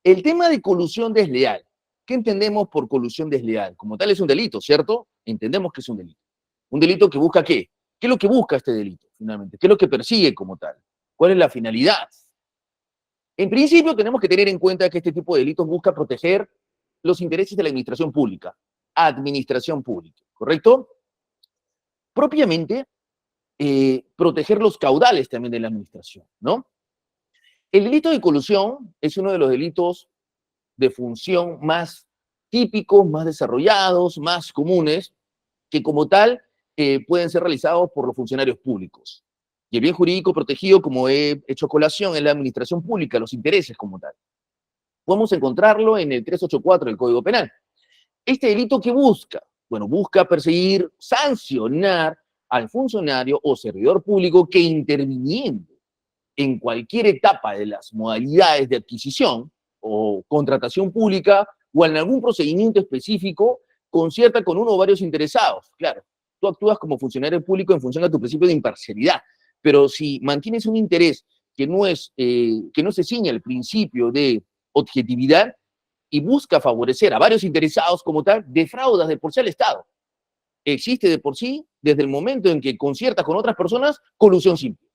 El tema de colusión desleal. ¿Qué entendemos por colusión desleal? Como tal es un delito, ¿cierto? Entendemos que es un delito. ¿Un delito que busca qué? ¿Qué es lo que busca este delito, finalmente? ¿Qué es lo que persigue como tal? ¿Cuál es la finalidad? En principio, tenemos que tener en cuenta que este tipo de delitos busca proteger los intereses de la administración pública, ¿correcto? Propiamente, proteger los caudales también de la administración, ¿no? El delito de colusión es uno de los delitos de función más típicos, más desarrollados, más comunes, que como tal pueden ser realizados por los funcionarios públicos. Y el bien jurídico protegido, como he hecho colación, es la administración pública, los intereses como tal. Podemos encontrarlo en el 384 del Código Penal. ¿Este delito qué busca? Bueno, busca perseguir, sancionar al funcionario o servidor público que interviniendo en cualquier etapa de las modalidades de adquisición o contratación pública o en algún procedimiento específico, concierta con uno o varios interesados. Claro, tú actúas como funcionario público en función a tu principio de imparcialidad, pero si mantienes un interés que no se ciña al principio de objetividad y busca favorecer a varios interesados como tal, defraudas de por sí al Estado. Existe de por sí, desde el momento en que conciertas con otras personas, colusión simple.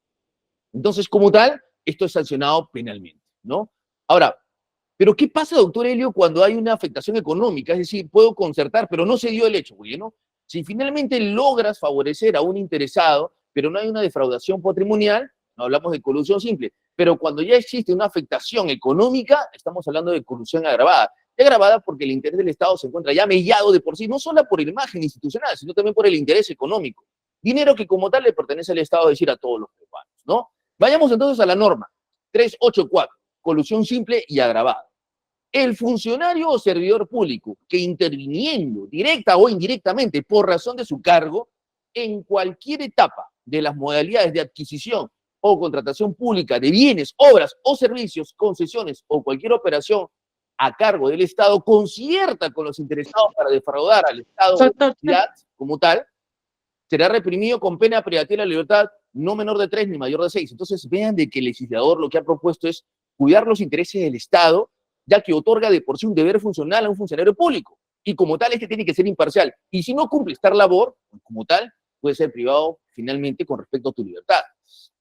Entonces, como tal, esto es sancionado penalmente, ¿no? Ahora, ¿pero qué pasa, doctor Helio, cuando hay una afectación económica? Es decir, puedo concertar, pero no se dio el hecho, ¿no? Si finalmente logras favorecer a un interesado, pero no hay una defraudación patrimonial, no hablamos de colusión simple. Pero cuando ya existe una afectación económica, estamos hablando de colusión agravada. Agravada porque el interés del Estado se encuentra ya mellado de por sí, no solo por la imagen institucional, sino también por el interés económico. Dinero que como tal le pertenece al Estado, es decir, a todos los peruanos, ¿no? Vayamos entonces a la norma 384, colusión simple y agravada. El funcionario o servidor público que interviniendo directa o indirectamente por razón de su cargo en cualquier etapa de las modalidades de adquisición o contratación pública de bienes, obras o servicios, concesiones o cualquier operación a cargo del Estado concierta con los interesados para defraudar al Estado o entidad como tal, será reprimido con pena privativa de la libertad no menor de 3 ni mayor de 6. Entonces vean de que el legislador lo que ha propuesto es cuidar los intereses del Estado, ya que otorga de por sí un deber funcional a un funcionario público. Y como tal, este tiene que ser imparcial. Y si no cumple esta labor, como tal, puede ser privado finalmente con respecto a tu libertad.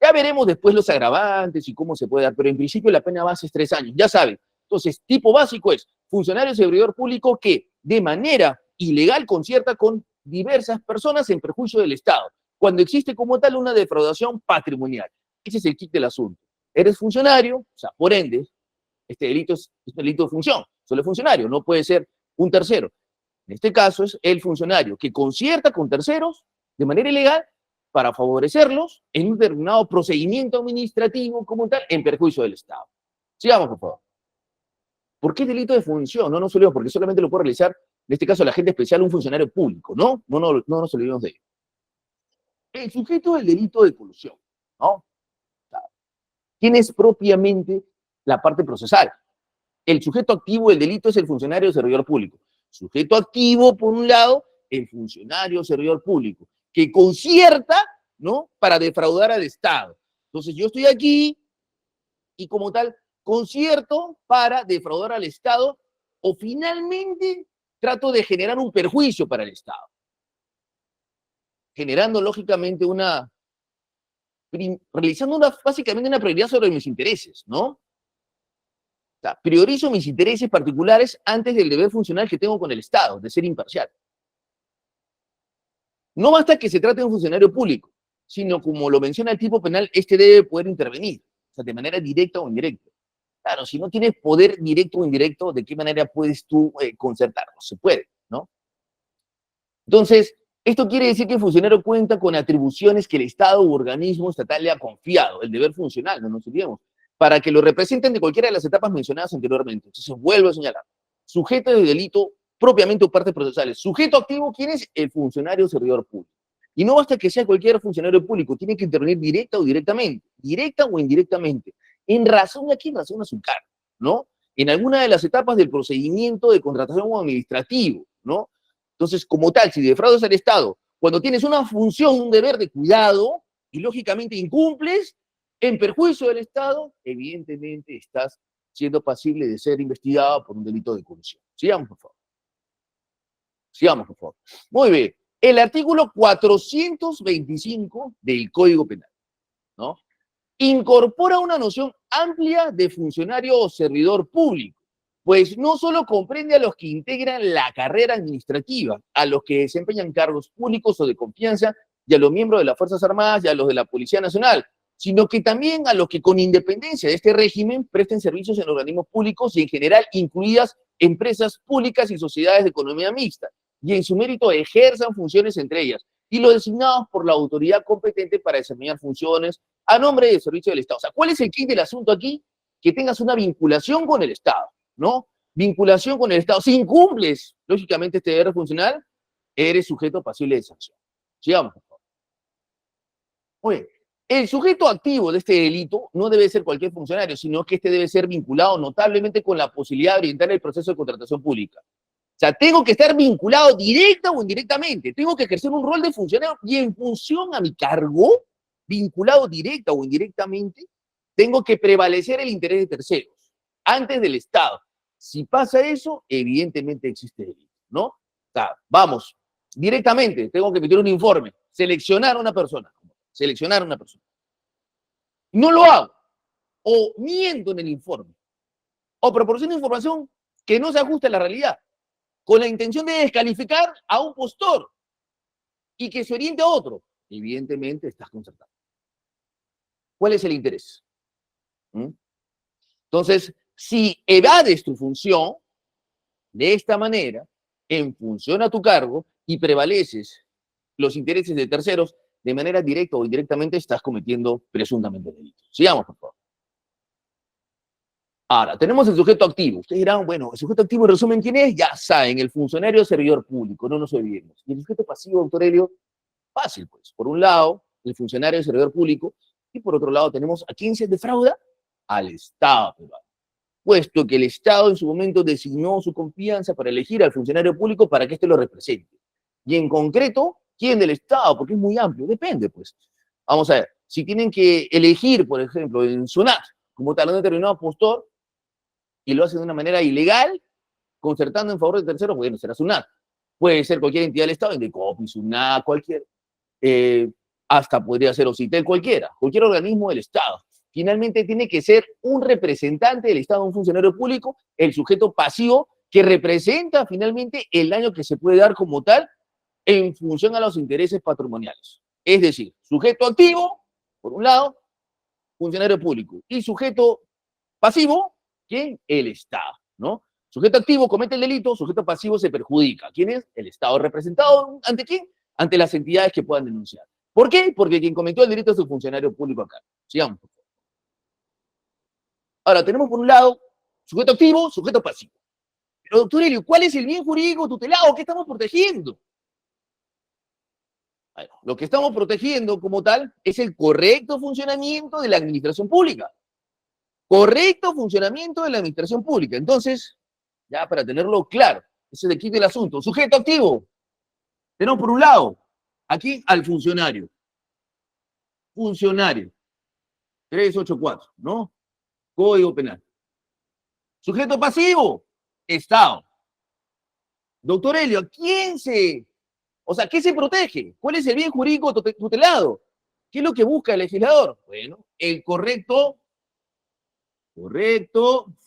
Ya veremos después los agravantes y cómo se puede dar, pero en principio la pena base es 3 años, ya saben. Entonces, tipo básico es funcionario servidor público que de manera ilegal concierta con diversas personas en perjuicio del Estado, cuando existe como tal una defraudación patrimonial. Ese es el kit del asunto. Eres funcionario, o sea, por ende, este delito es un delito de función, solo es funcionario, no puede ser un tercero. En este caso es el funcionario que concierta con terceros de manera ilegal para favorecerlos en un determinado procedimiento administrativo como tal en perjuicio del Estado. Sigamos, por favor. ¿Por qué delito de función? No nos olvidemos, porque solamente lo puede realizar, en este caso, el agente especial, un funcionario público, ¿no? No nos olvidemos de ello. El sujeto del delito de colusión, ¿no? ¿Quién es propiamente la parte procesal? El sujeto activo del delito es el funcionario o servidor público. Sujeto activo, por un lado, el funcionario o servidor público, que concierta, ¿no? Para defraudar al Estado. Entonces, yo estoy aquí y como tal, concierto para defraudar al Estado o finalmente trato de generar un perjuicio para el Estado, generando lógicamente realizando básicamente una prioridad sobre mis intereses, ¿no? O sea, priorizo mis intereses particulares antes del deber funcional que tengo con el Estado, de ser imparcial. No basta que se trate de un funcionario público, sino como lo menciona el tipo penal, este debe poder intervenir, o sea, de manera directa o indirecta. Claro, si no tienes poder directo o indirecto, ¿de qué manera puedes tú concertar? No se puede, ¿no? Entonces, esto quiere decir que el funcionario cuenta con atribuciones que el Estado u organismo estatal le ha confiado, el deber funcional, no nos olvidemos, para que lo representen de cualquiera de las etapas mencionadas anteriormente. Entonces, vuelvo a señalar, sujeto de delito propiamente o partes procesales. Sujeto activo, ¿quién es? El funcionario servidor público. Y no basta que sea cualquier funcionario público, tiene que intervenir directa o directamente, directa o indirectamente, en razón a quién razón a su cargo, ¿no? En alguna de las etapas del procedimiento de contratación administrativo, ¿no? Entonces, como tal, si defraudas al Estado, cuando tienes una función, un deber de cuidado, y lógicamente incumples, en perjuicio del Estado, evidentemente estás siendo pasible de ser investigado por un delito de colusión. Sigamos, por favor. Sigamos, por favor. Muy bien. El artículo 425 del Código Penal, ¿no? Incorpora una noción amplia de funcionario o servidor público, pues no solo comprende a los que integran la carrera administrativa, a los que desempeñan cargos públicos o de confianza, y a los miembros de las Fuerzas Armadas y a los de la Policía Nacional, sino que también a los que con independencia de este régimen presten servicios en organismos públicos y en general incluidas empresas públicas y sociedades de economía mixta, y en su mérito ejerzan funciones entre ellas, y los designados por la autoridad competente para desempeñar funciones a nombre del servicio del Estado. O sea, ¿cuál es el quid del asunto aquí? Que tengas una vinculación con el Estado, ¿no? Vinculación con el Estado. Si incumples, lógicamente, este deber funcional, eres sujeto pasible de sanción. Sigamos, por favor. Oye, el sujeto activo de este delito no debe ser cualquier funcionario, sino que este debe ser vinculado notablemente con la posibilidad de orientar el proceso de contratación pública. O sea, tengo que estar vinculado directa o indirectamente. Tengo que ejercer un rol de funcionario y en función a mi cargo, vinculado directa o indirectamente, tengo que prevalecer el interés de terceros antes del Estado. Si pasa eso, evidentemente existe delito, ¿no? O sea, vamos, directamente tengo que emitir un informe, seleccionar a una persona. No lo hago, o miento en el informe, o proporciono información que no se ajuste a la realidad, con la intención de descalificar a un postor y que se oriente a otro. Evidentemente estás concertado. ¿Cuál es el interés? Entonces, si evades tu función de esta manera, en función a tu cargo, y prevaleces los intereses de terceros, de manera directa o indirectamente estás cometiendo presuntamente delitos. Sigamos, por favor. Ahora, tenemos el sujeto activo. Ustedes dirán, bueno, el sujeto activo, en resumen, ¿quién es? Ya saben, el funcionario o servidor público, no nos olvidemos. Y el sujeto pasivo, doctor Helio, fácil, pues. Por un lado, el funcionario o servidor público, y por otro lado tenemos a quién se defrauda, al Estado peruano. Puesto que el Estado en su momento designó su confianza para elegir al funcionario público para que éste lo represente. Y en concreto, ¿quién del Estado? Porque es muy amplio, depende, pues. Vamos a ver, si tienen que elegir, por ejemplo, en SUNAT, como tal, un determinado postor, y lo hacen de una manera ilegal, concertando en favor de terceros, bueno, será SUNAT. Puede ser cualquier entidad del Estado, Indecopi, SUNAT, cualquier, hasta podría ser OCITEL, cualquier organismo del Estado. Finalmente tiene que ser un representante del Estado, un funcionario público, el sujeto pasivo, que representa finalmente el daño que se puede dar como tal en función a los intereses patrimoniales. Es decir, sujeto activo, por un lado, funcionario público, y sujeto pasivo, ¿quién? El Estado, ¿no? Sujeto activo comete el delito, sujeto pasivo se perjudica. ¿Quién es? El Estado representado. ¿Ante quién? Ante las entidades que puedan denunciar. ¿Por qué? Porque quien cometió el delito es el funcionario público acá. Sigamos, por favor. Ahora, tenemos por un lado sujeto activo, sujeto pasivo. Pero, doctor Helio, ¿cuál es el bien jurídico tutelado? ¿Qué estamos protegiendo? Bueno, lo que estamos protegiendo como tal es el correcto funcionamiento de la administración pública. Correcto funcionamiento de la administración pública. Entonces, ya para tenerlo claro, ese es el kit del asunto. Sujeto activo. Tenemos por un lado, aquí al funcionario. Funcionario. 384, ¿no? Código Penal. Sujeto pasivo. Estado. Doctor Helio, ¿a quién se... O sea, ¿qué se protege? ¿Cuál es el bien jurídico tutelado? ¿Qué es lo que busca el legislador? Bueno, el correcto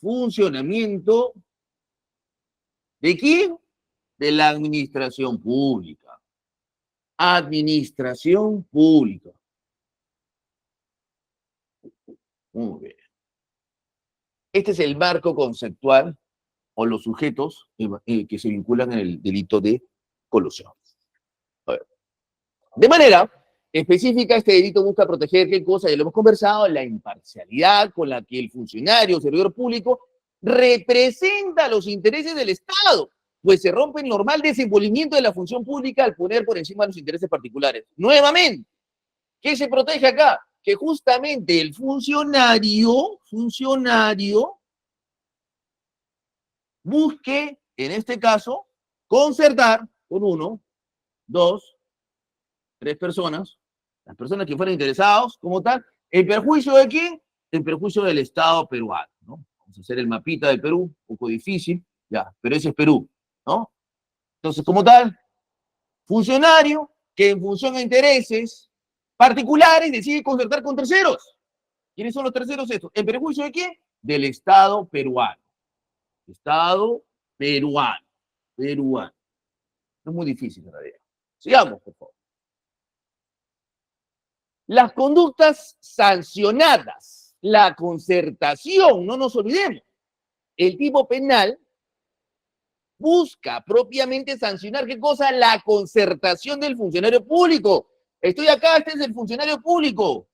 funcionamiento ¿de quién? De la administración pública. Administración pública. Muy bien. Este es el marco conceptual o los sujetos que se vinculan en el delito de colusión. A ver. De manera específica, este delito busca proteger, ¿qué cosa? Ya lo hemos conversado, la imparcialidad con la que el funcionario o servidor público representa los intereses del Estado, pues se rompe el normal desenvolvimiento de la función pública al poner por encima de los intereses particulares. Nuevamente, ¿qué se protege acá? Que justamente el funcionario busque, en este caso, concertar con 1, 2, 3 personas, las personas que fueran interesados como tal, ¿en perjuicio de quién? En perjuicio del Estado peruano, ¿no? Vamos a hacer el mapita del Perú, un poco difícil, ya, pero ese es Perú, ¿no? Entonces, como tal, funcionario que en función a intereses particulares decide concertar con terceros. ¿Quiénes son los terceros estos? ¿En perjuicio de quién? Del Estado peruano. Estado peruano. Peruano. Es muy difícil, en realidad. Sigamos, por favor. Las conductas sancionadas, la concertación, no nos olvidemos. El tipo penal busca propiamente sancionar, ¿qué cosa? La concertación del funcionario público. Estoy acá, este es el funcionario público.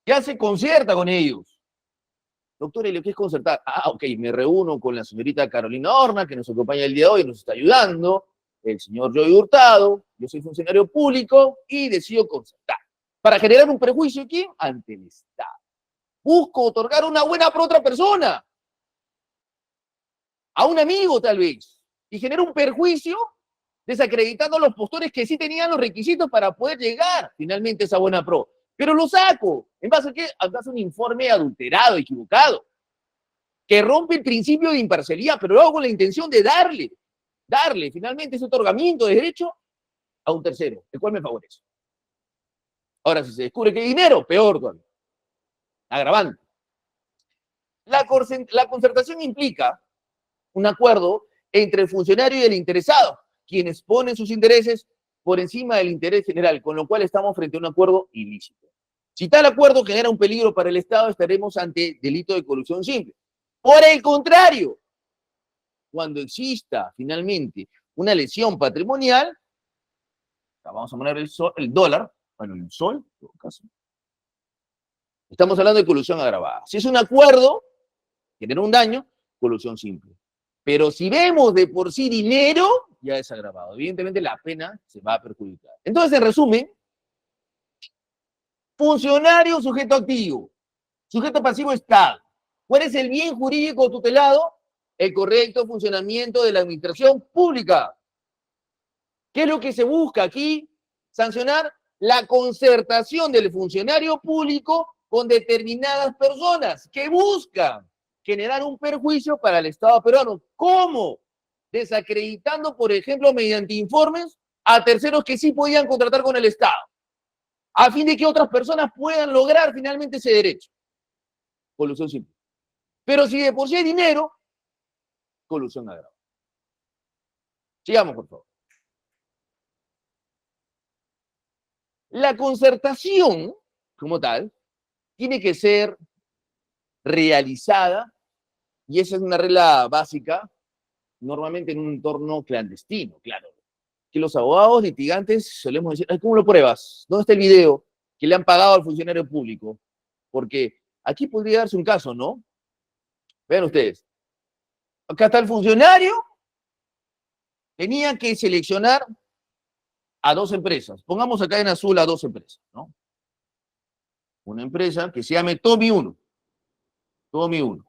Ya se concierta con ellos. Doctor, ¿y lo que es concertar? Ah, ok, me reúno con la señorita Carolina Horna, que nos acompaña el día de hoy, nos está ayudando, el señor Joey Hurtado, yo soy funcionario público y decido concertar. Para generar un perjuicio, ¿quién? Ante el Estado. Busco otorgar una buena para otra persona, a un amigo tal vez, y genera un perjuicio desacreditando a los postores que sí tenían los requisitos para poder llegar finalmente a esa buena pro. Pero lo saco. ¿En base a qué? En base a un informe adulterado, equivocado, que rompe el principio de imparcialidad, pero lo hago con la intención de darle finalmente ese otorgamiento de derecho a un tercero, el cual me favorece. Ahora, si se descubre que hay dinero, peor todavía. Agravante. La concertación implica un acuerdo entre el funcionario y el interesado, quienes ponen sus intereses por encima del interés general, con lo cual estamos frente a un acuerdo ilícito. Si tal acuerdo genera un peligro para el Estado, estaremos ante delito de colusión simple. Por el contrario, cuando exista finalmente una lesión patrimonial, vamos a poner el dólar, bueno, el sol, en todo caso, estamos hablando de colusión agravada. Si es un acuerdo, genera un daño, colusión simple. Pero si vemos de por sí dinero, ya es agravado. Evidentemente la pena se va a perjudicar. Entonces, en resumen, funcionario, sujeto activo. Sujeto pasivo, Estado. ¿Cuál es el bien jurídico tutelado? El correcto funcionamiento de la administración pública. ¿Qué es lo que se busca aquí? Sancionar la concertación del funcionario público con determinadas personas que buscan generar un perjuicio para el Estado peruano. ¿Cómo? Desacreditando, por ejemplo, mediante informes a terceros que sí podían contratar con el Estado, a fin de que otras personas puedan lograr finalmente ese derecho. Colusión simple. Pero si de por sí hay dinero, colusión agravada. Sigamos, por favor. La concertación, como tal, tiene que ser realizada, y esa es una regla básica, normalmente en un entorno clandestino, claro. Que los abogados litigantes solemos decir, ¿cómo lo pruebas? ¿Dónde está el video que le han pagado al funcionario público? Porque aquí podría darse un caso, ¿no? Vean ustedes. Acá está el funcionario, tenía que seleccionar a dos empresas. Pongamos acá en azul a dos empresas, ¿no? Una empresa que se llame Tommy 1. Tommy 1.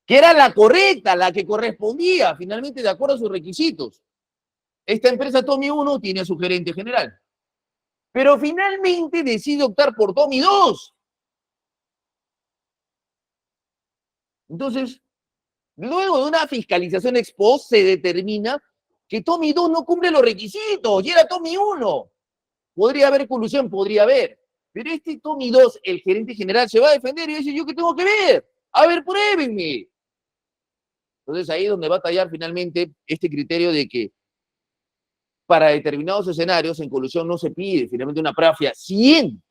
Que era la correcta, la que correspondía finalmente de acuerdo a sus requisitos. Esta empresa Tommy 1 tiene a su gerente general. Pero finalmente decide optar por Tommy 2. Entonces, luego de una fiscalización ex post, se determina que Tommy 2 no cumple los requisitos y era Tommy 1. ¿Podría haber colusión? Podría haber. Pero este Tommy 2, el gerente general, se va a defender y dice, ¿yo qué tengo que ver? A ver, pruébenme. Entonces ahí es donde va a tallar finalmente este criterio de que para determinados escenarios en colusión no se pide finalmente una prueba fehaciente,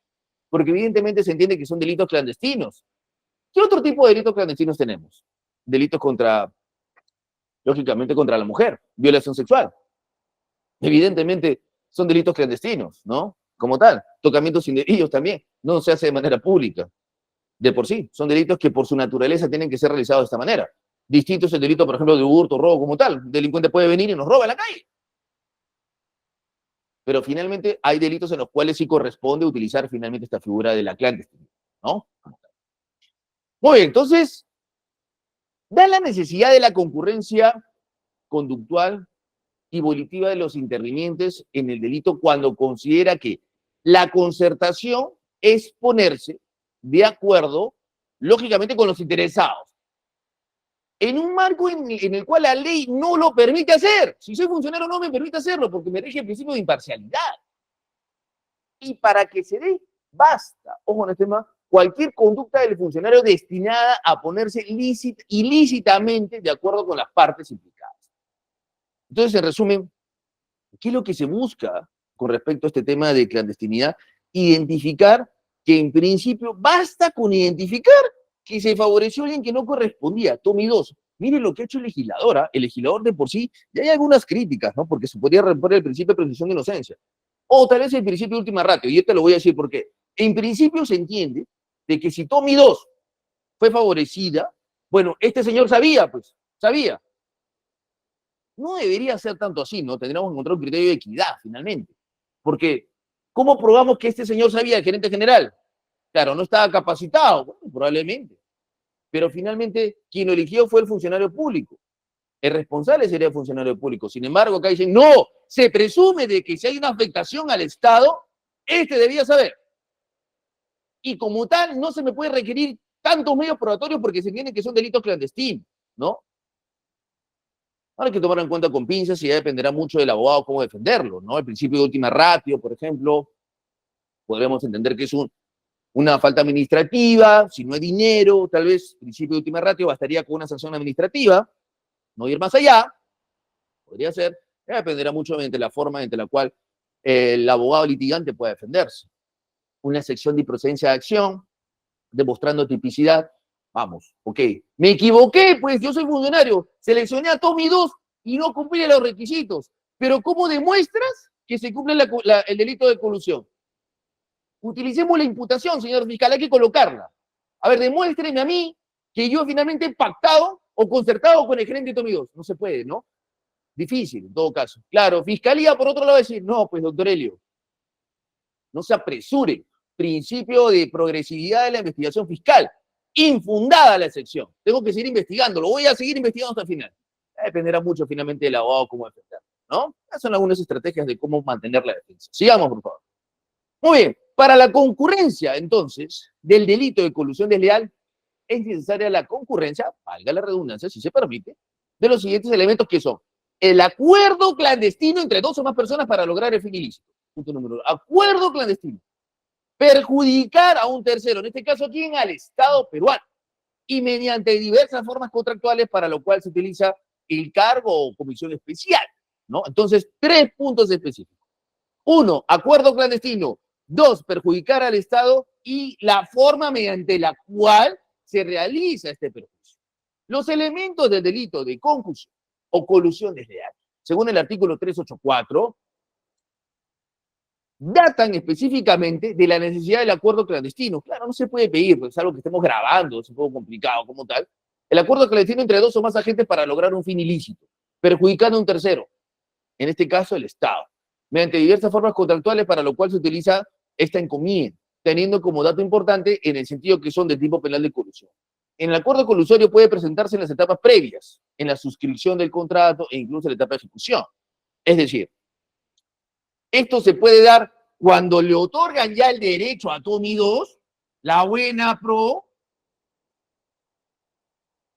porque evidentemente se entiende que son delitos clandestinos. ¿Qué otro tipo de delitos clandestinos tenemos? Delitos contra, lógicamente, contra la mujer, violación sexual. Evidentemente son delitos clandestinos, ¿no? Como tal, tocamientos indebidos también, no se hace de manera pública. De por sí, son delitos que por su naturaleza tienen que ser realizados de esta manera. Distinto es el delito, por ejemplo, de hurto, robo como tal. Un delincuente puede venir y nos roba en la calle. Pero finalmente hay delitos en los cuales sí corresponde utilizar finalmente esta figura de la clandestinidad, ¿no? Muy bien, entonces, da la necesidad de la concurrencia conductual y volitiva de los intervinientes en el delito cuando considera que la concertación es ponerse de acuerdo lógicamente con los interesados, en un marco en el cual la ley no lo permite hacer. Si soy funcionario no me permite hacerlo porque me rige el principio de imparcialidad. Y para que se dé, basta, ojo en este tema, cualquier conducta del funcionario destinada a ponerse ilícitamente de acuerdo con las partes implicadas. Entonces, en resumen, ¿qué es lo que se busca con respecto a este tema de clandestinidad? Identificar que en principio basta con identificar que se favoreció a alguien que no correspondía. Tome dos. Miren lo que ha hecho el legislador. ¿Ah? El legislador de por sí, ya hay algunas críticas, ¿no? Porque se podría romper el principio de presunción de inocencia. O tal vez el principio de última ratio, y esto lo voy a decir porque en principio se entiende de que si Tommy 2 fue favorecida, bueno, este señor sabía, pues, sabía. No debería ser tanto así, ¿no? Tendríamos que encontrar un criterio de equidad, finalmente. Porque, ¿cómo probamos que este señor sabía, el gerente general? Claro, no estaba capacitado, bueno, probablemente. Pero finalmente, quien lo eligió fue el funcionario público. El responsable sería el funcionario público. Sin embargo, acá dicen, no, se presume de que si hay una afectación al Estado, este debía saber. Y como tal, no se me puede requerir tantos medios probatorios porque se entiende que son delitos clandestinos, ¿no? Ahora hay que tomar en cuenta con pinzas y ya dependerá mucho del abogado cómo defenderlo, ¿no? El principio de última ratio, por ejemplo, podremos entender que es una falta administrativa, si no hay dinero, tal vez el principio de última ratio bastaría con una sanción administrativa, no ir más allá, podría ser, ya dependerá mucho de la forma en la cual el abogado litigante pueda defenderse. Una sección de procedencia de acción, demostrando tipicidad, vamos, ok, me equivoqué, pues yo soy funcionario, seleccioné a Tommy 2 y no cumplí los requisitos, pero ¿cómo demuestras que se cumple el delito de colusión? Utilicemos la imputación, señor fiscal, hay que colocarla. A ver, demuéstreme a mí que yo finalmente he pactado o concertado con el gerente de Tommy 2. No se puede, ¿no? Difícil, en todo caso. Claro, fiscalía, por otro lado, va a decir, no, pues, doctor Helio, no se apresure. Principio de progresividad de la investigación fiscal. Infundada la excepción. Tengo que seguir investigando, lo voy a seguir investigando hasta el final. Dependerá mucho finalmente del abogado cómo defender, ¿no? Esas son algunas estrategias de cómo mantener la defensa. Sigamos, por favor. Muy bien. Para la concurrencia, entonces, del delito de colusión desleal, es necesaria la concurrencia, valga la redundancia, si se permite, de los siguientes elementos que son el acuerdo clandestino entre dos o más personas para lograr el fin ilícito. Punto número uno. Acuerdo clandestino. Perjudicar a un tercero, en este caso, ¿quién? Al Estado peruano. Y mediante diversas formas contractuales para lo cual se utiliza el cargo o comisión especial, ¿no? Entonces, 3 puntos específicos. 1, acuerdo clandestino. 2, perjudicar al Estado y la forma mediante la cual se realiza este perjuicio. Los elementos del delito de concusión o colusión desleal, según el artículo 384, datan específicamente de la necesidad del acuerdo clandestino. Claro, no se puede pedir, pues es algo que estemos grabando, es un poco complicado como tal. El acuerdo clandestino entre dos o más agentes para lograr un fin ilícito, perjudicando a un tercero, en este caso el Estado, mediante diversas formas contractuales para lo cual se utiliza esta encomienda, teniendo como dato importante en el sentido que son de tipo penal de colusión. En el acuerdo colusorio puede presentarse en las etapas previas, en la suscripción del contrato e incluso en la etapa de ejecución. Es decir, esto se puede dar cuando le otorgan ya el derecho a Tommy 2, la buena pro,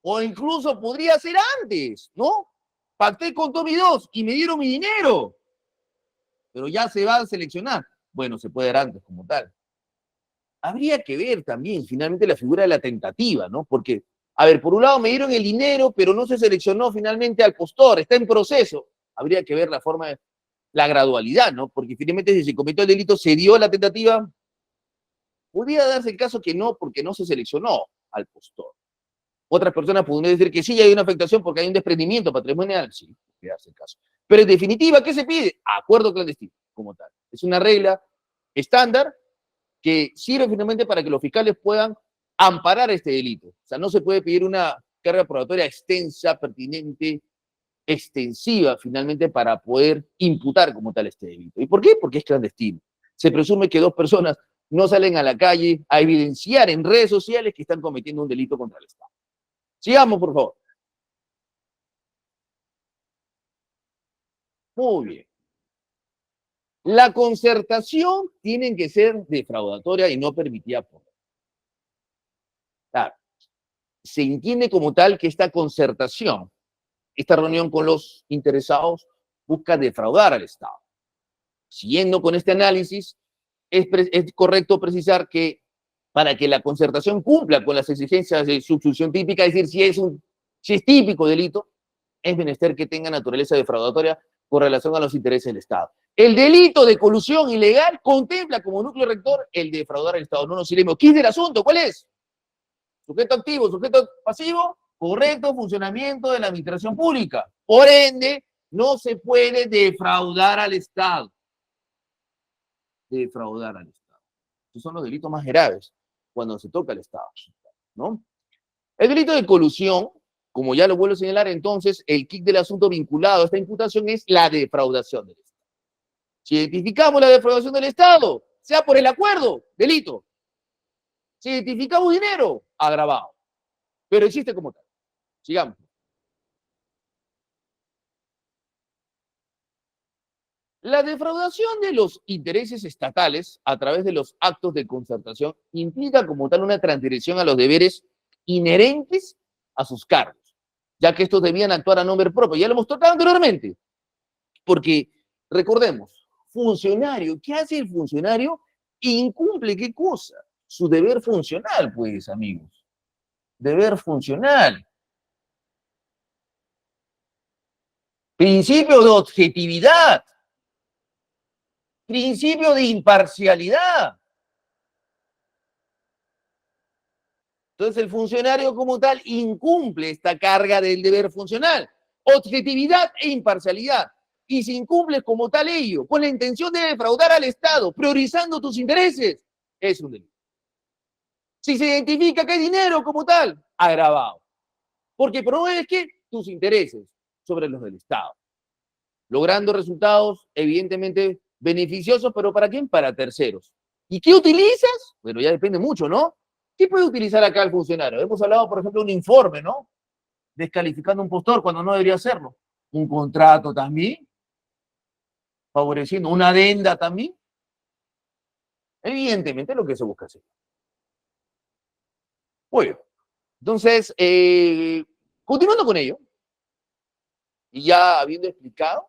o incluso podría ser antes, ¿no? Pacté con Tommy 2 y me dieron mi dinero, pero ya se va a seleccionar. Bueno, se puede dar antes como tal. Habría que ver también finalmente la figura de la tentativa, ¿no? Porque, a ver, por un lado me dieron el dinero, pero no se seleccionó finalmente al postor, está en proceso. Habría que ver la forma de la gradualidad, ¿no? Porque finalmente si se cometió el delito, se dio la tentativa, podría darse el caso que no, porque no se seleccionó al postor. Otras personas podrían decir que sí, hay una afectación porque hay un desprendimiento patrimonial, sí, podría darse el caso. Pero en definitiva, ¿qué se pide? Acuerdo clandestino, como tal. Es una regla estándar que sirve finalmente para que los fiscales puedan amparar este delito. O sea, no se puede pedir una carga probatoria extensa, pertinente, extensiva finalmente para poder imputar como tal este delito. ¿Y por qué? Porque es clandestino. Se presume que dos personas no salen a la calle a evidenciar en redes sociales que están cometiendo un delito contra el Estado. Sigamos, por favor. Muy bien. La concertación tiene que ser defraudatoria y no permitida por ley. Claro, se entiende como tal que esta concertación, esta reunión con los interesados, busca defraudar al Estado. Siguiendo con este análisis, es correcto precisar que para que la concertación cumpla con las exigencias de subsunción típica, es decir, si es típico delito, es menester que tenga naturaleza defraudatoria con relación a los intereses del Estado. El delito de colusión ilegal contempla como núcleo rector el defraudar al Estado. No nos iremos. ¿Qué es del asunto? ¿Cuál es? Sujeto activo, sujeto pasivo, correcto funcionamiento de la administración pública. Por ende, no se puede defraudar al Estado. Defraudar al Estado. Estos son los delitos más graves cuando se toca al Estado, ¿no? El delito de colusión, como ya lo vuelvo a señalar, entonces, el quid del asunto vinculado a esta imputación es la defraudación del Estado. Si identificamos la defraudación del Estado, sea por el acuerdo, delito. Si identificamos dinero, agravado. Pero existe como tal. Sigamos. La defraudación de los intereses estatales a través de los actos de concertación implica como tal una transgresión a los deberes inherentes a sus cargos, ya que estos debían actuar a nombre propio. Ya lo hemos tocado anteriormente, porque recordemos, funcionario, ¿qué hace el funcionario? Incumple, ¿qué cosa? Su deber funcional, pues, amigos. Deber funcional. Principio de objetividad. Principio de imparcialidad. Entonces el funcionario como tal incumple esta carga del deber funcional, objetividad e imparcialidad. Y si incumples como tal ello, con la intención de defraudar al Estado, priorizando tus intereses, es un delito. Si se identifica que hay dinero como tal, agravado. Porque promueves que tus intereses sobre los del Estado, logrando resultados evidentemente beneficiosos, pero ¿para quién? Para terceros. ¿Y qué utilizas? Bueno, ya depende mucho, ¿no? ¿Qué puede utilizar acá el funcionario? Hemos hablado, por ejemplo, de un informe, ¿no? Descalificando a un postor cuando no debería hacerlo. Un contrato también, favoreciendo una adenda también. Evidentemente lo que se busca hacer. Bueno, entonces, continuando con ello, y ya habiendo explicado,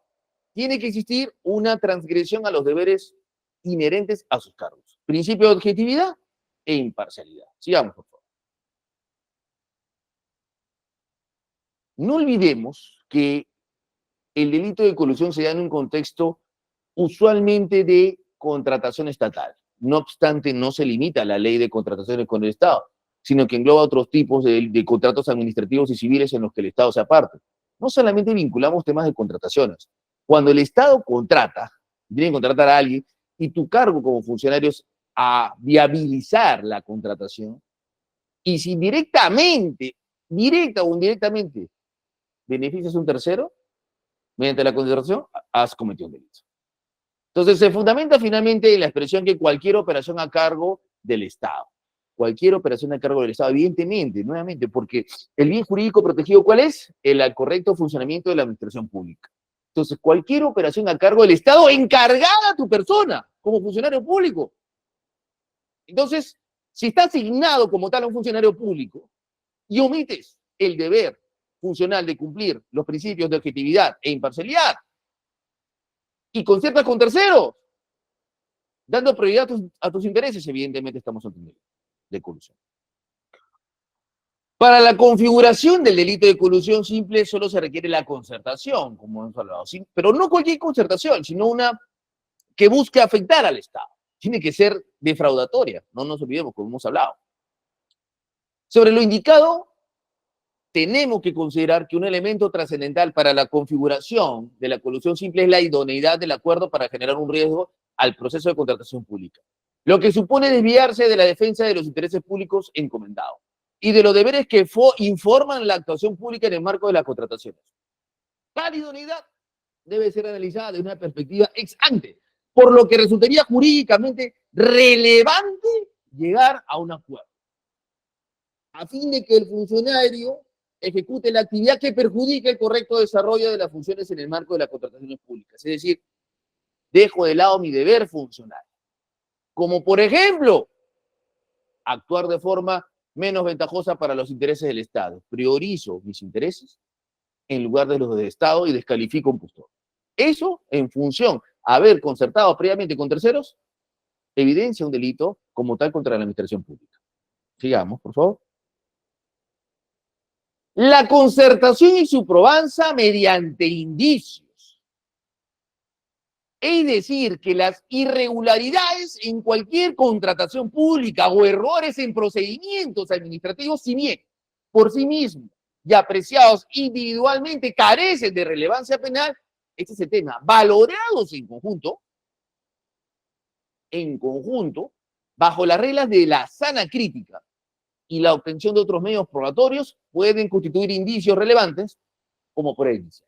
tiene que existir una transgresión a los deberes inherentes a sus cargos. Principio de objetividad e imparcialidad. Sigamos, por favor. No olvidemos que el delito de colusión se da en un contexto usualmente de contratación estatal. No obstante, no se limita a la ley de contrataciones con el Estado, sino que engloba otros tipos de contratos administrativos y civiles en los que el Estado se aparte. No solamente vinculamos temas de contrataciones. Cuando el Estado contrata, tiene que contratar a alguien, y tu cargo como funcionario es a viabilizar la contratación, y si directamente, directa o indirectamente, beneficias a un tercero, mediante la contratación, has cometido un delito. Entonces, se fundamenta finalmente en la expresión que cualquier operación a cargo del Estado, cualquier operación a cargo del Estado, evidentemente, nuevamente, porque el bien jurídico protegido, ¿cuál es? El correcto funcionamiento de la administración pública. Entonces, cualquier operación a cargo del Estado encargada a tu persona como funcionario público. Entonces, si está asignado como tal a un funcionario público y omites el deber funcional de cumplir los principios de objetividad e imparcialidad, y conciertas con terceros, dando prioridad a tus intereses, evidentemente estamos ante un delito de colusión. Para la configuración del delito de colusión simple solo se requiere la concertación, como hemos hablado, ¿sí? Pero no cualquier concertación, sino una que busque afectar al Estado. Tiene que ser defraudatoria, no nos olvidemos, como hemos hablado. Sobre lo indicado, tenemos que considerar que un elemento trascendental para la configuración de la colusión simple es la idoneidad del acuerdo para generar un riesgo al proceso de contratación pública, lo que supone desviarse de la defensa de los intereses públicos encomendados y de los deberes que informan la actuación pública en el marco de las contrataciones. Tal idoneidad debe ser analizada desde una perspectiva ex ante, por lo que resultaría jurídicamente relevante llegar a un acuerdo, a fin de que el funcionario ejecute la actividad que perjudique el correcto desarrollo de las funciones en el marco de las contrataciones públicas. Es decir, dejo de lado mi deber funcional. Como por ejemplo, actuar de forma menos ventajosa para los intereses del Estado. Priorizo mis intereses en lugar de los del Estado y descalifico a un postor. Eso, en función a haber concertado previamente con terceros, evidencia un delito como tal contra la administración pública. Sigamos, por favor. La concertación y su probanza mediante indicios. Es decir, que las irregularidades en cualquier contratación pública o errores en procedimientos administrativos, si bien por sí mismos y apreciados individualmente carecen de relevancia penal, este es el tema, valorados en conjunto, bajo las reglas de la sana crítica y la obtención de otros medios probatorios, pueden constituir indicios relevantes como prueba inicial.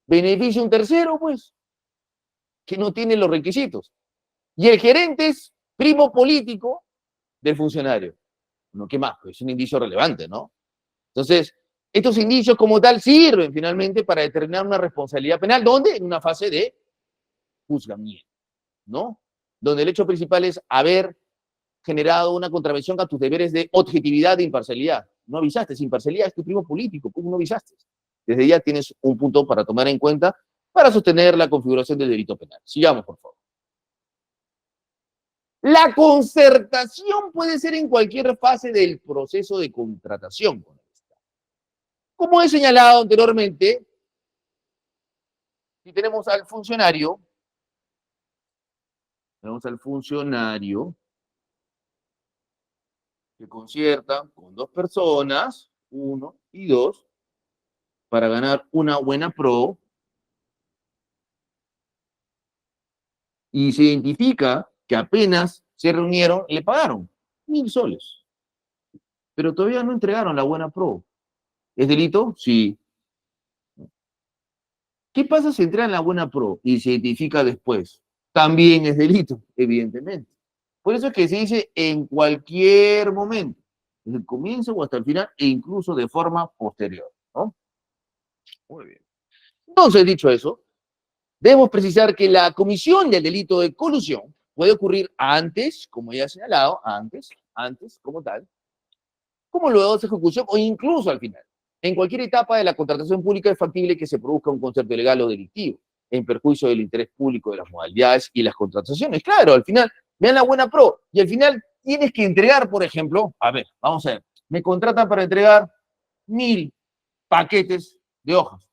Beneficia un tercero, pues, que no tiene los requisitos. Y el gerente es primo político del funcionario. No, ¿qué más? Pues es un indicio relevante, ¿no? Entonces, estos indicios como tal sirven finalmente para determinar una responsabilidad penal, ¿dónde? En una fase de juzgamiento, ¿no? Donde el hecho principal es haber generado una contravención a tus deberes de objetividad e imparcialidad. No avisaste, es imparcialidad, es tu primo político, ¿cómo no avisaste? Desde ya tienes un punto para tomar en cuenta para sostener la configuración del delito penal. Sigamos, por favor. La concertación puede ser en cualquier fase del proceso de contratación con el Estado. Como he señalado anteriormente, si tenemos al funcionario que concierta con dos personas, uno y dos, para ganar una buena pro, y se identifica que apenas se reunieron, le pagaron 1.000 soles, pero todavía no entregaron la buena pro. ¿Es delito? Sí. ¿Qué pasa si entregan la buena pro y se identifica después? También es delito, evidentemente. Por eso es que se dice en cualquier momento, desde el comienzo o hasta el final, e incluso de forma posterior, ¿no? Muy bien. Entonces, dicho eso, debemos precisar que la comisión del delito de colusión puede ocurrir antes, como ya he señalado, antes como tal, como luego de su ejecución o incluso al final. En cualquier etapa de la contratación pública es factible que se produzca un concepto legal o delictivo en perjuicio del interés público de las modalidades y las contrataciones. Claro, al final, vean la buena pro, y al final tienes que entregar, por ejemplo, a ver, vamos a ver, me contratan para entregar 1.000 paquetes de hojas.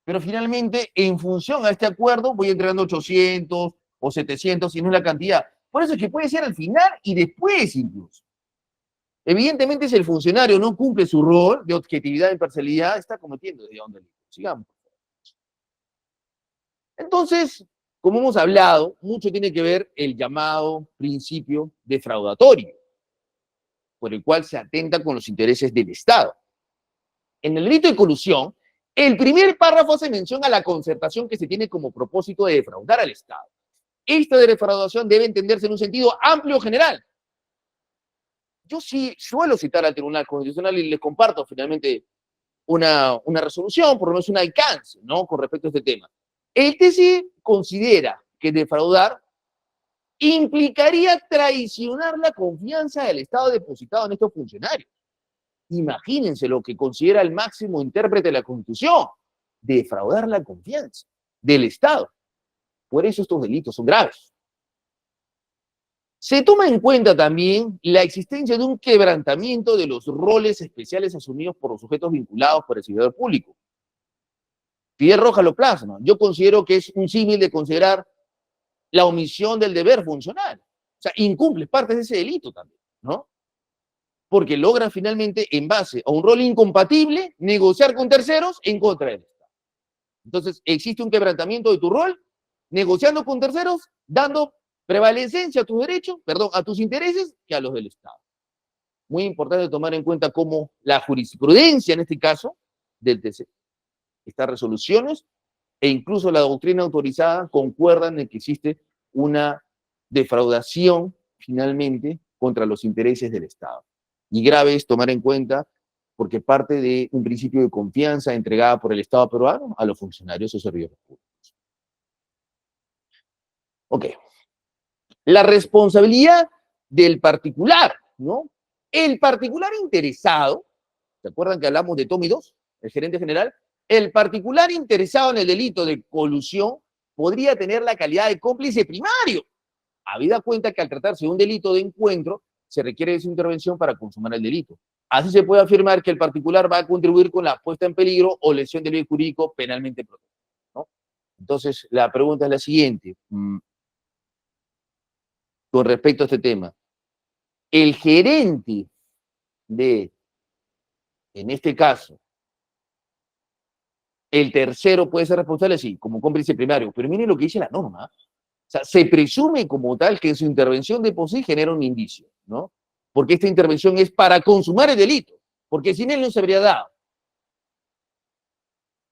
Pero finalmente, en función a este acuerdo, voy entregando 800 o 700, y no es la cantidad. Por eso es que puede ser al final y después incluso. Evidentemente, si el funcionario no cumple su rol de objetividad y parcialidad, está cometiendo un delito. Sigamos. Entonces, como hemos hablado, mucho tiene que ver el llamado principio defraudatorio, por el cual se atenta con los intereses del Estado. En el delito de colusión, el primer párrafo hace mención a la concertación que se tiene como propósito de defraudar al Estado. Esta defraudación debe entenderse en un sentido amplio general. Yo sí suelo citar al Tribunal Constitucional y les comparto finalmente una resolución, por lo menos un alcance, ¿no? Con respecto a este tema. El TC considera que defraudar implicaría traicionar la confianza del Estado depositado en estos funcionarios. Imagínense lo que considera el máximo intérprete de la Constitución, defraudar la confianza del Estado. Por eso estos delitos son graves. Se toma en cuenta también la existencia de un quebrantamiento de los roles especiales asumidos por los sujetos vinculados por el servidor público. Fidel Rojas lo plasma. Yo considero que es un símil de considerar la omisión del deber funcional. O sea, incumple partes de ese delito también, ¿no? Porque logra finalmente, en base a un rol incompatible, negociar con terceros en contra del Estado. Entonces, existe un quebrantamiento de tu rol, negociando con terceros, dando prevalencia a tus derechos, perdón, a tus intereses que a los del Estado. Muy importante tomar en cuenta cómo la jurisprudencia, en este caso, del TC, estas resoluciones e incluso la doctrina autorizada concuerdan en que existe una defraudación, finalmente, contra los intereses del Estado. Y grave es tomar en cuenta porque parte de un principio de confianza entregada por el Estado peruano a los funcionarios o servidores públicos. Ok. La responsabilidad del particular, ¿no? El particular interesado, ¿se acuerdan que hablamos de Tommy II, el gerente general? El particular interesado en el delito de colusión podría tener la calidad de cómplice primario, habida cuenta que al tratarse de un delito de encuentro, se requiere de su intervención para consumar el delito. Así se puede afirmar que el particular va a contribuir con la puesta en peligro o lesión del bien jurídico penalmente protegido, ¿no? Entonces, la pregunta es la siguiente, con respecto a este tema. El gerente de, en este caso, el tercero puede ser responsable, sí, como cómplice primario, pero miren lo que dice la norma. O sea, se presume como tal que su intervención de por sí genera un indicio, ¿no? Porque esta intervención es para consumar el delito, porque sin él no se habría dado.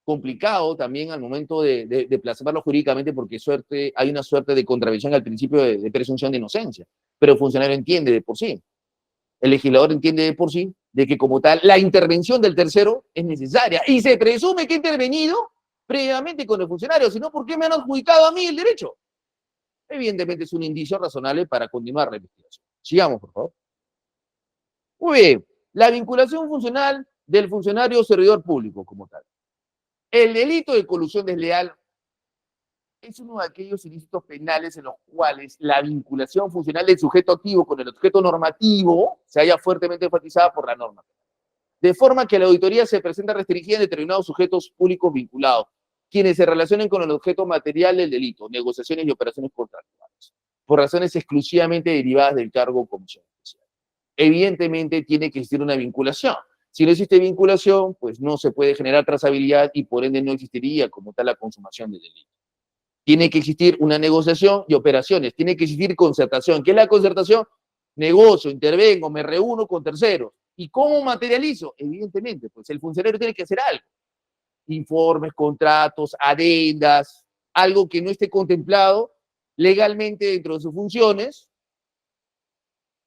Complicado también al momento de plasmarlo jurídicamente porque hay una suerte de contravención al principio de presunción de inocencia, pero el funcionario entiende de por sí, el legislador entiende de por sí de que como tal la intervención del tercero es necesaria y se presume que ha intervenido previamente con el funcionario, si no, ¿por qué me han adjudicado a mí el derecho? Evidentemente es un indicio razonable para continuar la investigación. Sigamos, por favor. Muy bien, la vinculación funcional del funcionario o servidor público como tal. El delito de colusión desleal es uno de aquellos ilícitos penales en los cuales la vinculación funcional del sujeto activo con el objeto normativo se halla fuertemente enfatizada por la norma. De forma que la auditoría se presenta restringida en determinados sujetos públicos vinculados, quienes se relacionen con el objeto material del delito, negociaciones y operaciones contractuales, por razones exclusivamente derivadas del cargo o comisión especial. Evidentemente tiene que existir una vinculación. Si no existe vinculación, pues no se puede generar trazabilidad y por ende no existiría como tal la consumación del delito. Tiene que existir una negociación y operaciones, tiene que existir concertación. ¿Qué es la concertación? Negocio, intervengo, me reúno con terceros. ¿Y cómo materializo? Evidentemente, pues el funcionario tiene que hacer algo. Informes, contratos, adendas, algo que no esté contemplado legalmente dentro de sus funciones,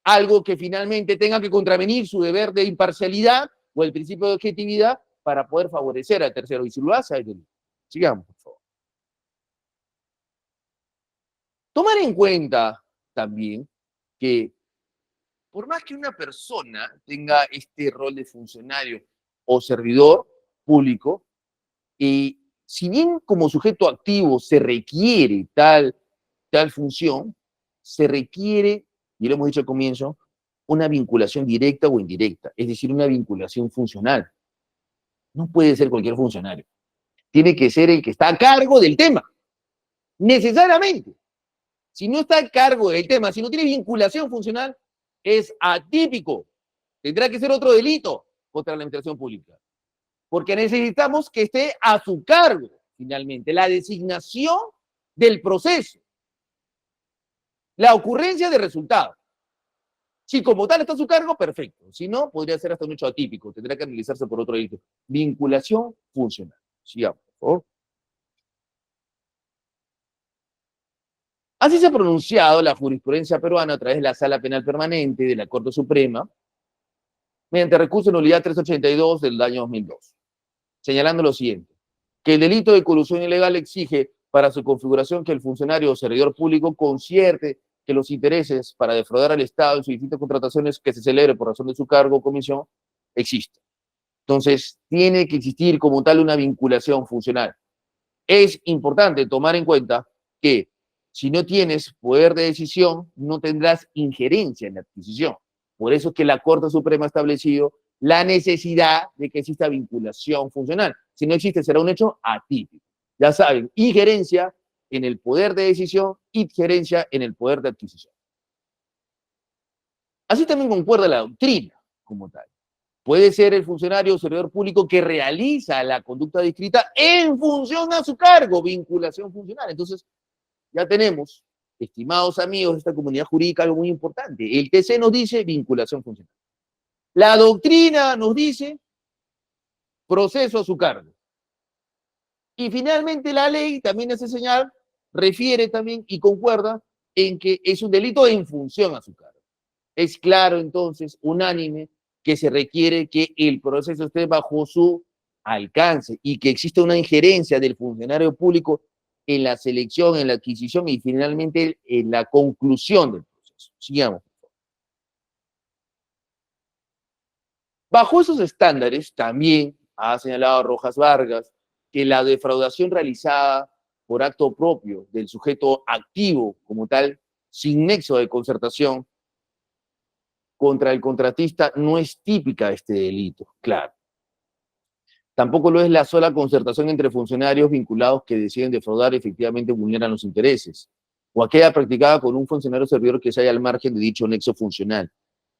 algo que finalmente tenga que contravenir su deber de imparcialidad o el principio de objetividad para poder favorecer al tercero. Y si lo hace, hay delito. Sigamos, por favor. Tomar en cuenta también que por más que una persona tenga este rol de funcionario o servidor público, y si bien como sujeto activo se requiere tal función, se requiere, y lo hemos dicho al comienzo, una vinculación directa o indirecta, es decir, una vinculación funcional. No puede ser cualquier funcionario. Tiene que ser el que está a cargo del tema, necesariamente. Si no está a cargo del tema, si no tiene vinculación funcional, es atípico. Tendrá que ser otro delito contra la administración pública. Porque necesitamos que esté a su cargo, finalmente, la designación del proceso, la ocurrencia de resultados. Si como tal está a su cargo, perfecto. Si no, podría ser hasta un hecho atípico. Tendrá que analizarse por otro delito. Vinculación funcional. Sigamos, por favor. Así se ha pronunciado la jurisprudencia peruana a través de la Sala Penal Permanente de la Corte Suprema, mediante recurso en nulidad 382 del año 2002, señalando lo siguiente, que el delito de colusión ilegal exige para su configuración que el funcionario o servidor público concierte que los intereses para defraudar al Estado en sus distintas contrataciones que se celebre por razón de su cargo o comisión existen. Entonces, tiene que existir como tal una vinculación funcional. Es importante tomar en cuenta que si no tienes poder de decisión, no tendrás injerencia en la adquisición. Por eso es que la Corte Suprema ha establecido la necesidad de que exista vinculación funcional. Si no existe, será un hecho atípico. Ya saben, injerencia en el poder de decisión, injerencia en el poder de adquisición. Así también concuerda la doctrina como tal. Puede ser el funcionario o servidor público que realiza la conducta descrita en función a su cargo, vinculación funcional. Entonces, ya tenemos, estimados amigos de esta comunidad jurídica, algo muy importante. El TC nos dice vinculación funcional. La doctrina nos dice proceso a su cargo. Y finalmente la ley también hace señal, refiere también y concuerda en que es un delito en función a su cargo. Es claro entonces, unánime, que se requiere que el proceso esté bajo su alcance y que exista una injerencia del funcionario público en la selección, en la adquisición y finalmente en la conclusión del proceso. Sigamos. Bajo esos estándares, también ha señalado Rojas Vargas que la defraudación realizada por acto propio del sujeto activo como tal, sin nexo de concertación contra el contratista, no es típica de este delito, claro. Tampoco lo es la sola concertación entre funcionarios vinculados que deciden defraudar y efectivamente vulneran los intereses, o aquella practicada con un funcionario servidor que se halla al margen de dicho nexo funcional.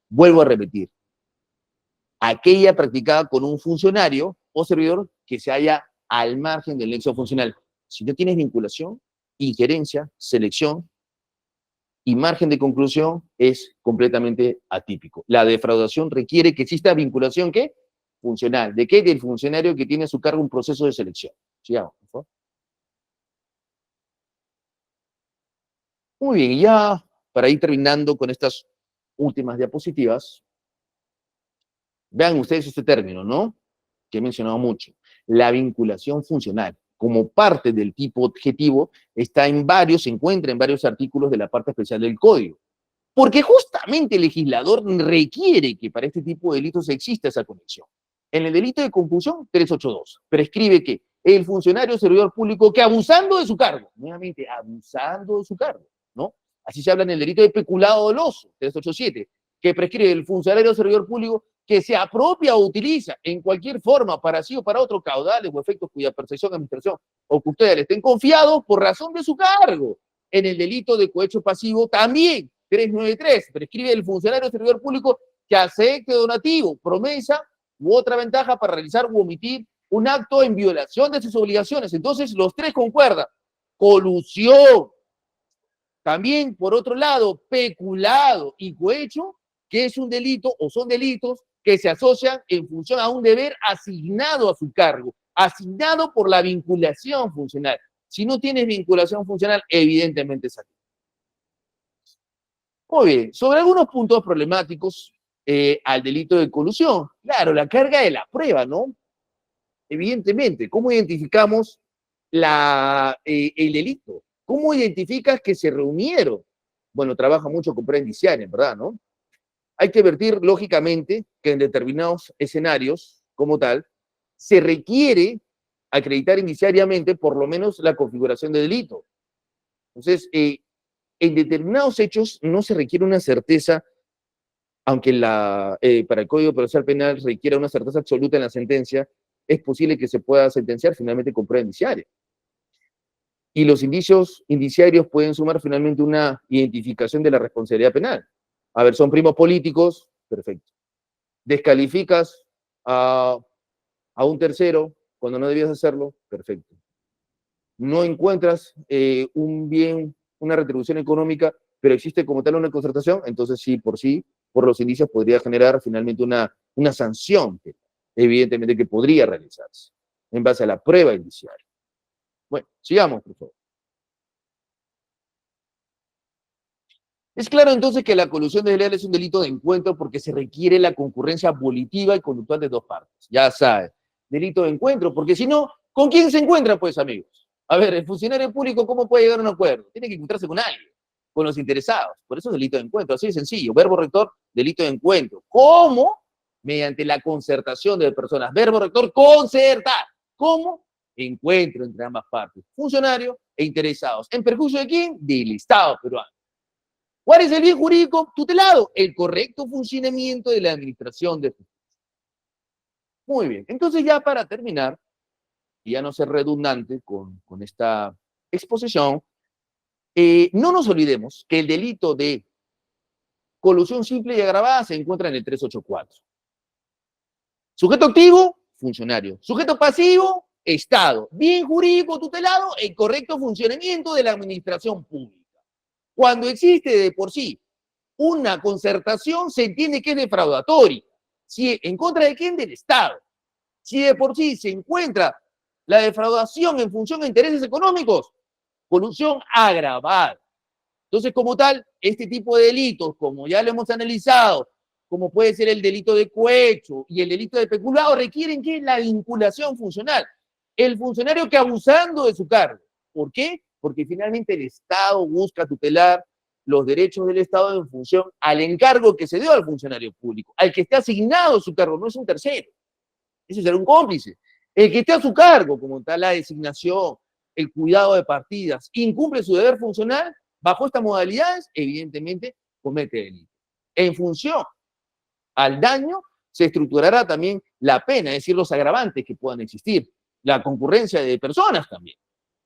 Vuelvo a repetir, aquella practicada con un funcionario o servidor que se halla al margen del nexo funcional. Si no tienes vinculación, injerencia, selección y margen de conclusión, es completamente atípico. La defraudación requiere que exista vinculación, ¿qué? Funcional. ¿De qué? Del funcionario que tiene a su cargo un proceso de selección. Sigamos, por favor. Muy bien, y ya para ir terminando con estas últimas diapositivas, vean ustedes este término, ¿no? Que he mencionado mucho. La vinculación funcional, como parte del tipo objetivo, se encuentra en varios artículos de la parte especial del Código. Porque justamente el legislador requiere que para este tipo de delitos exista esa conexión. En el delito de confusión, 382, prescribe que el funcionario o servidor público que abusando de su cargo, nuevamente, abusando de su cargo, ¿no? Así se habla en el delito de peculado doloso, 387, que prescribe el funcionario o servidor público que se apropia o utiliza en cualquier forma para sí o para otro caudales o efectos cuya percepción, administración o custodia le estén confiados por razón de su cargo. En el delito de cohecho pasivo también, 393, prescribe el funcionario o servidor público que acepte donativo, promesa u otra ventaja para realizar u omitir un acto en violación de sus obligaciones. Entonces, los tres concuerdan. Colusión. También, por otro lado, peculado y cohecho, que es un delito o son delitos que se asocian en función a un deber asignado a su cargo, asignado por la vinculación funcional. Si no tienes vinculación funcional, evidentemente es aquí. Muy bien, sobre algunos puntos problemáticos al delito de colusión. Claro, la carga de la prueba, ¿no? Evidentemente, ¿cómo identificamos el delito? ¿Cómo identificas que se reunieron? Bueno, trabaja mucho con prueba indiciaria, ¿verdad? ¿No? Hay que advertir, lógicamente, que en determinados escenarios, como tal, se requiere acreditar indiciariamente por lo menos la configuración de delito. Entonces, en determinados hechos no se requiere una certeza, aunque para el Código Procesal Penal requiera una certeza absoluta en la sentencia, es posible que se pueda sentenciar finalmente con prueba indiciaria. Y los indicios indiciarios pueden sumar finalmente una identificación de la responsabilidad penal. A ver, son primos políticos, perfecto. Descalificas a un tercero cuando no debías hacerlo, perfecto. No encuentras un bien, una retribución económica, pero existe como tal una concertación, entonces sí, por los indicios podría generar finalmente una sanción, que evidentemente que podría realizarse en base a la prueba indiciaria. Bueno, sigamos, por favor. Es claro entonces que la colusión desleal es un delito de encuentro porque se requiere la concurrencia volitiva y conductual de dos partes. Ya sabes, delito de encuentro, porque si no, ¿con quién se encuentra, pues, amigos? A ver, el funcionario público, ¿cómo puede llegar a un acuerdo? Tiene que encontrarse con alguien, con los interesados. Por eso es delito de encuentro, así de sencillo. Verbo rector, delito de encuentro. ¿Cómo? Mediante la concertación de personas. Verbo rector, concertar. ¿Cómo? Encuentro entre ambas partes, funcionario e interesados. ¿En perjuicio de quién? Del Estado peruano. ¿Cuál es el bien jurídico tutelado? El correcto funcionamiento de la administración de justicia. Muy bien, entonces ya para terminar, y ya no ser redundante con esta exposición, no nos olvidemos que el delito de colusión simple y agravada se encuentra en el 384. Sujeto activo, funcionario. Sujeto pasivo, Estado. Bien jurídico tutelado, el correcto funcionamiento de la administración pública. Cuando existe de por sí una concertación, se entiende que es defraudatoria. Si, ¿en contra de quién? Del Estado. Si de por sí se encuentra la defraudación en función de intereses económicos, colusión agravada. Entonces, como tal, este tipo de delitos, como ya lo hemos analizado, como puede ser el delito de cohecho y el delito de peculado, requieren que la vinculación funcional. El funcionario que abusando de su cargo. ¿Por qué? Porque finalmente el Estado busca tutelar los derechos del Estado en función al encargo que se dio al funcionario público, al que esté asignado su cargo, no es un tercero. Ese será un cómplice. El que esté a su cargo, como tal la designación, el cuidado de partidas, incumple su deber funcional, bajo estas modalidades, evidentemente comete delito. En función al daño, se estructurará también la pena, es decir, los agravantes que puedan existir, la concurrencia de personas también.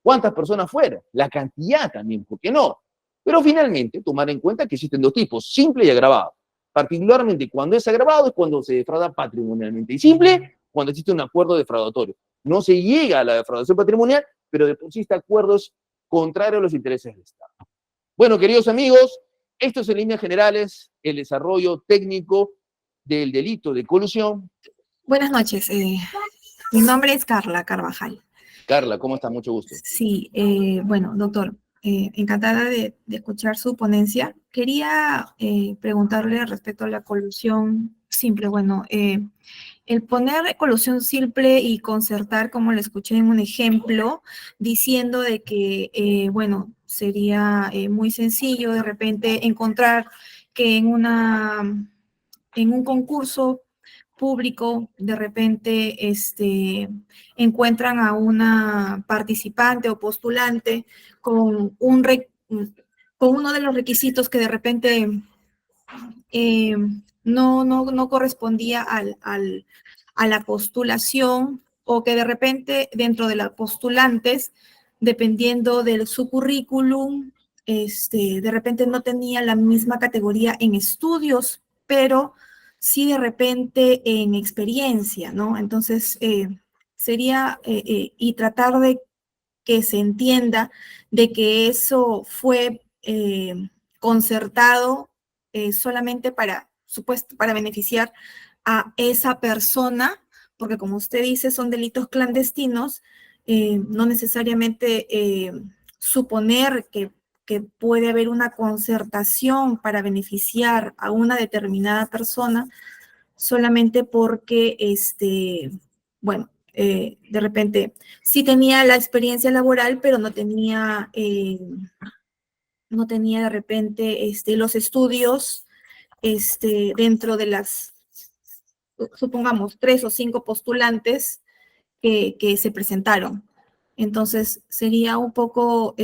¿Cuántas personas fueron? La cantidad también, ¿por qué no? Pero finalmente, tomar en cuenta que existen dos tipos, simple y agravado. Particularmente cuando es agravado es cuando se defrauda patrimonialmente. Y simple, cuando existe un acuerdo defraudatorio. No se llega a la defraudación patrimonial, pero de por sí este acuerdo es contrario a los intereses del Estado. Bueno, queridos amigos, esto es en líneas generales el desarrollo técnico del delito de colusión. Buenas noches. Mi nombre es Carla Carvajal. Carla, ¿cómo estás? Mucho gusto. Sí, bueno, doctor, encantada de escuchar su ponencia. Quería preguntarle respecto a la colusión simple. Bueno, el poner colusión simple y concertar, como le escuché en un ejemplo, diciendo de que, bueno, sería muy sencillo de repente encontrar que en un concurso público, de repente encuentran a una participante o postulante con, con uno de los requisitos que de repente no correspondía a la postulación, o que de repente dentro de las postulantes, dependiendo de su currículum, de repente no tenía la misma categoría en estudios, pero sí de repente en experiencia, ¿no? Entonces, sería, y tratar de que se entienda de que eso fue concertado solamente para, supuesto, para beneficiar a esa persona, porque como usted dice, son delitos clandestinos, no necesariamente suponer que puede haber una concertación para beneficiar a una determinada persona solamente porque, bueno, de repente sí tenía la experiencia laboral, pero no tenía de repente los estudios dentro de las, supongamos, 3 o 5 postulantes que se presentaron. Entonces, sería un poco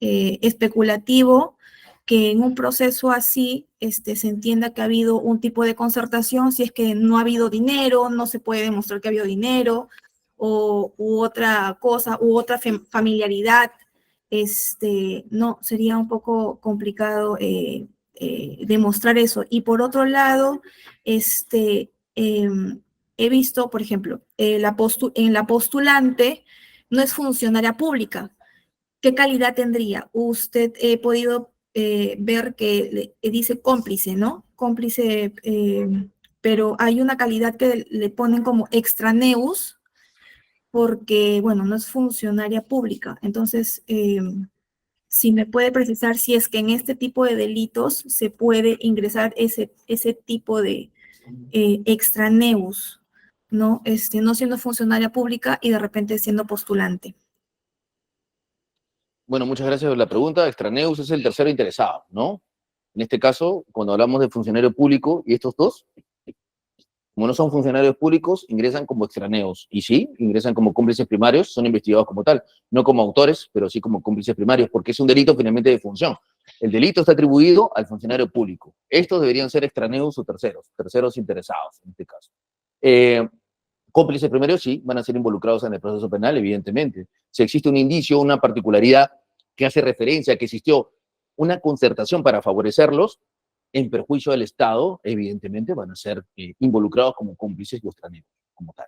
especulativo que en un proceso así se entienda que ha habido un tipo de concertación, si es que no ha habido dinero, no se puede demostrar que ha habido dinero, u otra cosa, u otra familiaridad, no, sería un poco complicado demostrar eso. Y por otro lado, he visto, por ejemplo, en la postulante no es funcionaria pública. ¿Qué calidad tendría? Usted he podido ver que dice cómplice, ¿no? Cómplice, pero hay una calidad que le ponen como extraneus, porque, bueno, no es funcionaria pública. Entonces, si me puede precisar si es que en este tipo de delitos se puede ingresar ese tipo de extraneus, ¿no? No siendo funcionaria pública y de repente siendo postulante. Bueno, muchas gracias por la pregunta. Extraneus es el tercero interesado, ¿no? En este caso, cuando hablamos de funcionario público y estos dos, como no son funcionarios públicos, ingresan como extraneos. Y sí, ingresan como cómplices primarios, son investigados como tal, no como autores, pero sí como cómplices primarios, porque es un delito finalmente de función. El delito está atribuido al funcionario público. Estos deberían ser extraneos o terceros interesados en este caso. Cómplices primarios sí, van a ser involucrados en el proceso penal, evidentemente. Si existe un indicio, una particularidad que hace referencia a que existió una concertación para favorecerlos, en perjuicio del Estado, evidentemente van a ser involucrados como cómplices y extraneos, como tal.